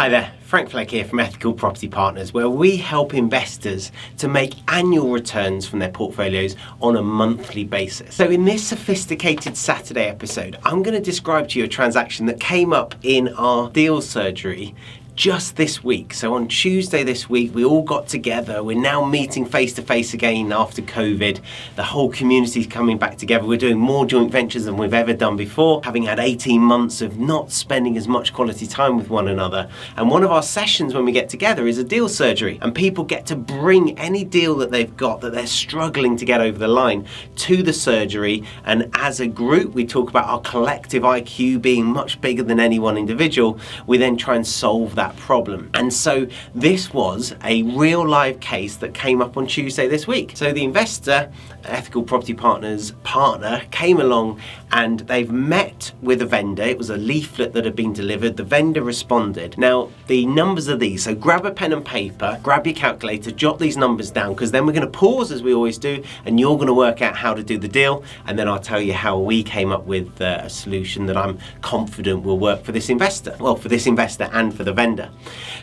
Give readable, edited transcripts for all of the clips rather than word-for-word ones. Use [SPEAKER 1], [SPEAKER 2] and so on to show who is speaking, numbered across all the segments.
[SPEAKER 1] Hi there, Frank Flegg here from Ethical Property Partners, where we help investors to make annual returns from their portfolios on a monthly basis. So in this sophisticated Saturday episode, I'm going to describe to you a transaction that came up in our deal surgery just this week. So on Tuesday this week, we all got together. We're now meeting face to face again after COVID. The whole community's coming back together. We're doing more joint ventures than we've ever done before, having had 18 months of not spending as much quality time with one another. And one of our sessions when we get together is a deal surgery, and people get to bring any deal that they've got that they're struggling to get over the line to the surgery. And as a group, we talk about our collective IQ being much bigger than any one individual. We then try and solve that problem. And so this was a real live case that came up on Tuesday this week. So the investor, Ethical Property Partners partner, came along and they've met with a vendor. It was a leaflet that had been delivered. The vendor responded. Now the numbers are these. So grab a pen and paper, grab your calculator, jot these numbers down, because then we're going to pause as we always do, and you're going to work out how to do the deal, and then I'll tell you how we came up with a solution that I'm confident will work for this investor. Well, for this investor and for the vendor.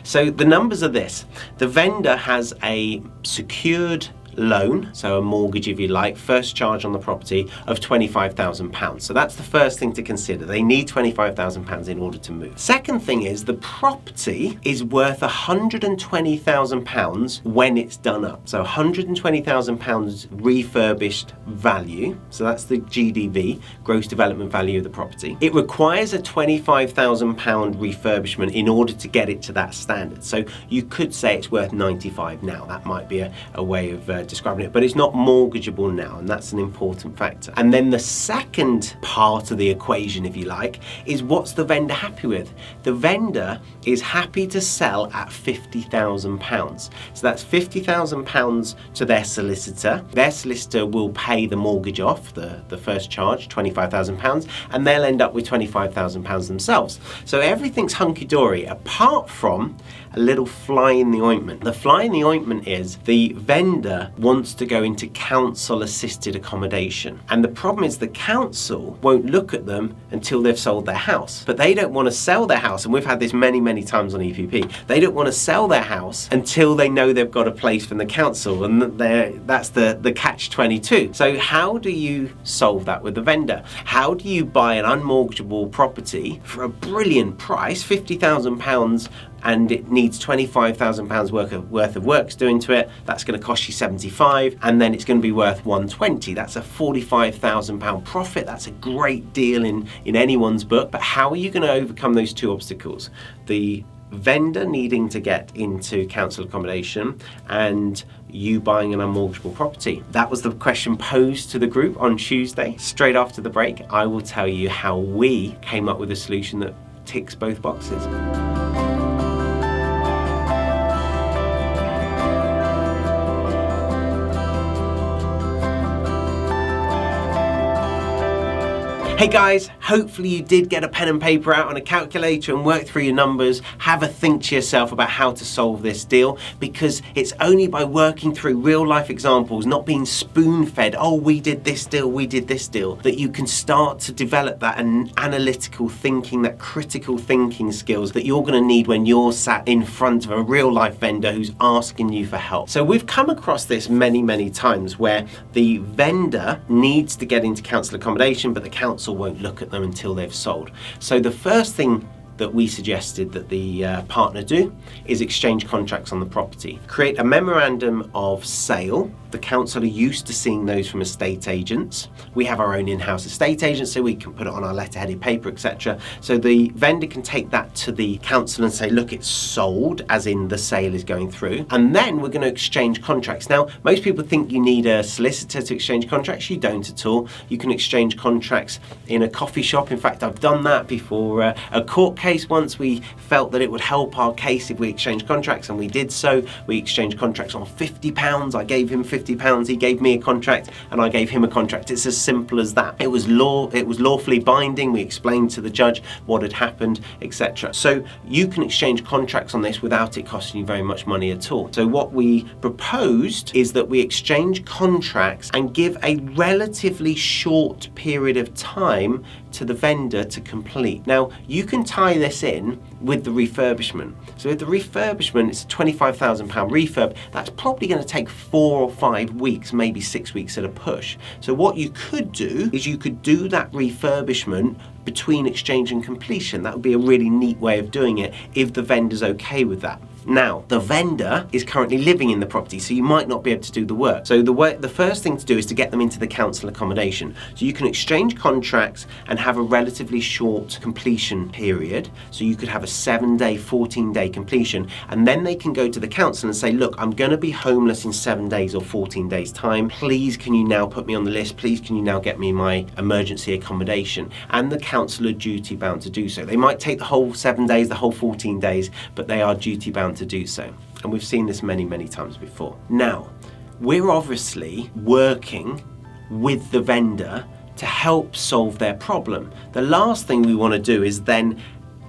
[SPEAKER 1] So the numbers are this. The vendor has a secured loan, so a mortgage if you like, first charge on the property of £25,000. So that's the first thing to consider. They need £25,000 in order to move. Second thing is the property is worth £120,000 when it's done up. So £120,000 refurbished value. So that's the GDV, gross development value of the property. It requires a £25,000 refurbishment in order to get it to that standard. So you could say it's worth 95 now. That might be a way of describing it, but it's not mortgageable now, and that's an important factor. And then the second part of the equation, if you like, is what's the vendor happy with? The vendor is happy to sell at £50,000. So that's £50,000 to their solicitor. Their solicitor will pay the mortgage off, the first charge, £25,000, and they'll end up with £25,000 themselves. So everything's hunky-dory, apart from a little fly in the ointment. The fly in the ointment is the vendor wants to go into council assisted accommodation. And the problem is the council won't look at them until they've sold their house. But they don't want to sell their house, and we've had this many, many times on EPP. They don't want to sell their house until they know they've got a place from the council, and that's the catch-22. So how do you solve that with the vendor? How do you buy an unmortgageable property for a brilliant price, £50,000, and it needs £25,000 worth of works doing to it? That's going to cost you 75, and then it's going to be worth 120. That's a £45,000 profit. That's a great deal in anyone's book. But how are you going to overcome those two obstacles? The vendor needing to get into council accommodation and you buying an unmortgageable property. That was the question posed to the group on Tuesday. Straight after the break, I will tell you how we came up with a solution that ticks both boxes. Hey guys, hopefully you did get a pen and paper out on a calculator and work through your numbers, have a think to yourself about how to solve this deal, because it's only by working through real life examples, not being spoon-fed, oh we did this deal, we did this deal, that you can start to develop that analytical thinking, that critical thinking skills that you're going to need when you're sat in front of a real life vendor who's asking you for help. So we've come across this many, many times where the vendor needs to get into council accommodation, but the council won't look at them until they've sold. So the first thing that we suggested that the partner do is exchange contracts on the property. Create a memorandum of sale. The council are used to seeing those from estate agents. We have our own in-house estate agent, so we can put it on our letterheaded paper, etc. So the vendor can take that to the council and say, look, it's sold, as in the sale is going through. And then we're going to exchange contracts. Now, most people think you need a solicitor to exchange contracts. You don't at all. You can exchange contracts in a coffee shop. In fact, I've done that before a court case once. We felt that it would help our case if we exchanged contracts, and we did so. We exchanged contracts on £50. I gave him £50 £50, he gave me a contract and I gave him a contract. It's as simple as that. It was lawfully binding. We explained to the judge what had happened, etc. So you can exchange contracts on this without it costing you very much money at all. So what we proposed is that we exchange contracts and give a relatively short period of time to the vendor to complete. Now, you can tie this in with the refurbishment. So with the refurbishment, it's a £25,000 refurb. That's probably going to take 4 or 5 weeks, maybe 6 weeks at a push. So what you could do is you could do that refurbishment between exchange and completion. That would be a really neat way of doing it if the vendor's okay with that. Now, the vendor is currently living in the property, so you might not be able to do the work. So the first thing to do is to get them into the council accommodation. So you can exchange contracts and have a relatively short completion period. So you could have a 7-day, 14-day completion, and then they can go to the council and say, look, I'm going to be homeless in 7 days or 14 days time. Please, can you now put me on the list? Please, can you now get me my emergency accommodation? And the council are duty bound to do so. They might take the whole 7 days, the whole 14 days, but they are duty bound to do so. And we've seen this many, many times before. Now, we're obviously working with the vendor to help solve their problem. The last thing we want to do is then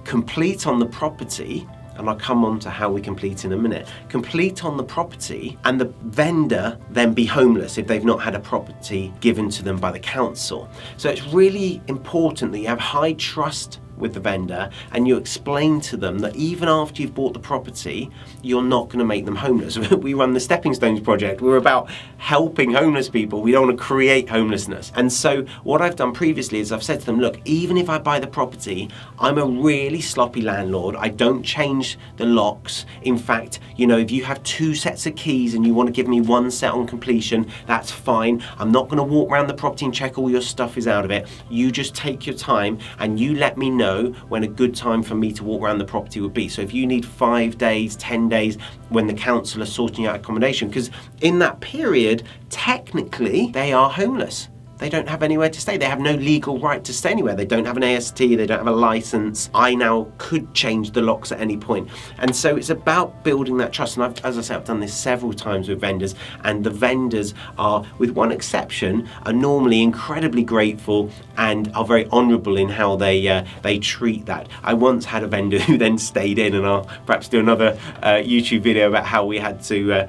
[SPEAKER 1] complete on the property, and I'll come on to how we complete in a minute, complete on the property and the vendor then be homeless if they've not had a property given to them by the council. So it's really important that you have high trust with the vendor and you explain to them that even after you've bought the property, you're not going to make them homeless. We run the Stepping Stones project. We're about helping homeless people. We don't want to create homelessness. And so what I've done previously is I've said to them, look, even if I buy the property, I'm a really sloppy landlord. I don't change the locks. In fact, you know, if you have 2 sets of keys and you want to give me 1 set on completion, that's fine. I'm not going to walk around the property and check all your stuff is out of it. You just take your time and you let me know when a good time for me to walk around the property would be. So if you need 5 days, 10 days, when the council are sorting out accommodation, because in that period, technically, they are homeless. They don't have anywhere to stay. They have no legal right to stay anywhere. They don't have an AST, they don't have a license. I now could change the locks at any point. And so it's about building that trust. And as I say, I've done this several times with vendors, and the vendors are, with one exception, are normally incredibly grateful and are very honourable in how they treat that. I once had a vendor who then stayed in, and I'll perhaps do another YouTube video about how we had to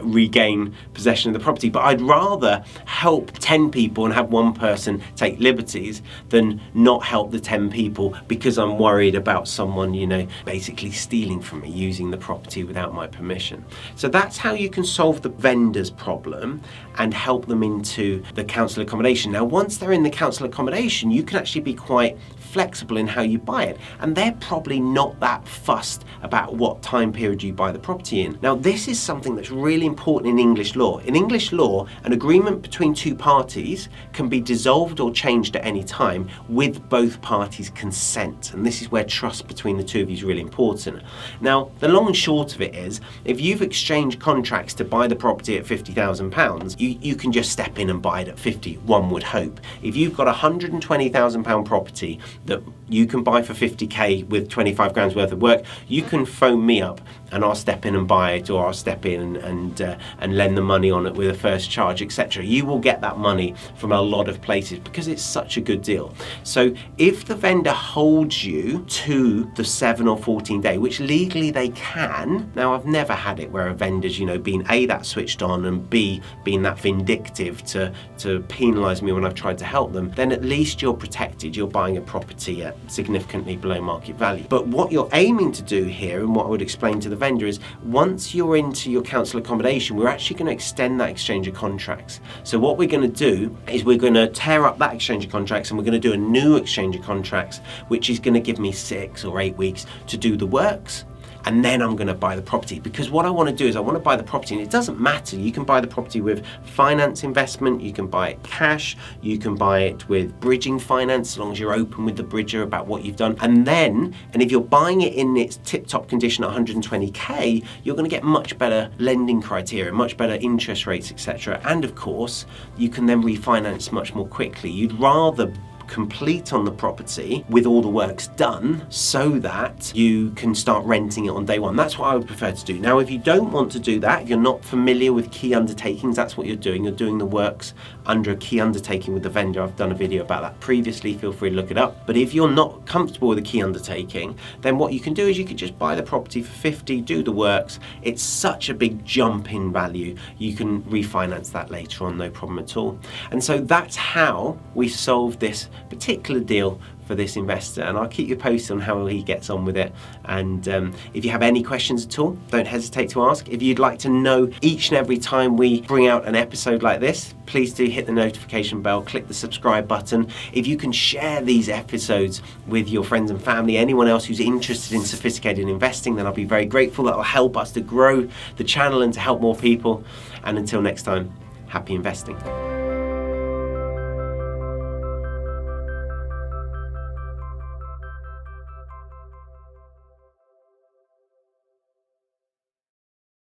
[SPEAKER 1] regain possession of the property. But I'd rather help 10 people and have 1 person take liberties than not help the 10 people because I'm worried about someone, you know, basically stealing from me, using the property without my permission. So that's how you can solve the vendor's problem and help them into the council accommodation. Now, once they're in the council accommodation, you can actually be quite flexible in how you buy it, and they're probably not that fussed about what time period you buy the property in. Now, this is something that's really important in English law. In English law, an agreement between 2 parties can be dissolved or changed at any time with both parties' consent, and this is where trust between the 2 of you is really important. Now, the long and short of it is, if you've exchanged contracts to buy the property at £50,000, you can just step in and buy it at 50, one would hope. If you've got a £120,000 property that you can buy for 50k with 25 grand's worth of work, you can phone me up and I'll step in and buy it, or I'll step in and lend the money on it with a first charge, etc. You will get that money from a lot of places because it's such a good deal. So if the vendor holds you to the 7 or 14 day, which legally they can, now I've never had it where a vendor's, you know, been A, that switched on, and B, being that vindictive to penalise me when I've tried to help them, then at least you're protected. You're buying a property at significantly below market value. But what you're aiming to do here, and what I would explain to the vendor, is once you're into your council accommodation, we're actually going to extend that exchange of contracts. So what we're going to do is we're going to tear up that exchange of contracts and we're going to do a new exchange of contracts, which is going to give me 6 or 8 weeks to do the works. And then I'm going to buy the property, because what I want to do is I want to buy the property, and it doesn't matter. You can buy the property with finance investment, you can buy it cash, you can buy it with bridging finance, as long as you're open with the bridger about what you've done. And if you're buying it in its tip-top condition at 120k, you're going to get much better lending criteria, much better interest rates, etc. And of course, you can then refinance much more quickly. You'd rather complete on the property with all the works done so that you can start renting it on day one. That's what I would prefer to do. Now, if you don't want to do that, if you're not familiar with key undertakings, that's what you're doing. You're doing the works under a key undertaking with the vendor. I've done a video about that previously. Feel free to look it up. But if you're not comfortable with a key undertaking, then what you can do is you could just buy the property for 50, do the works. It's such a big jump in value. You can refinance that later on, no problem at all. And so that's how we solved this particular deal for this investor, and I'll keep you posted on how he gets on with it. And if you have any questions at all, don't hesitate to ask. If you'd like to know each and every time we bring out an episode like this, please do hit the notification bell, click the subscribe button. If you can share these episodes with your friends and family, anyone else who's interested in sophisticated investing, then I'll be very grateful. That will help us to grow the channel and to help more people. And until next time, happy investing.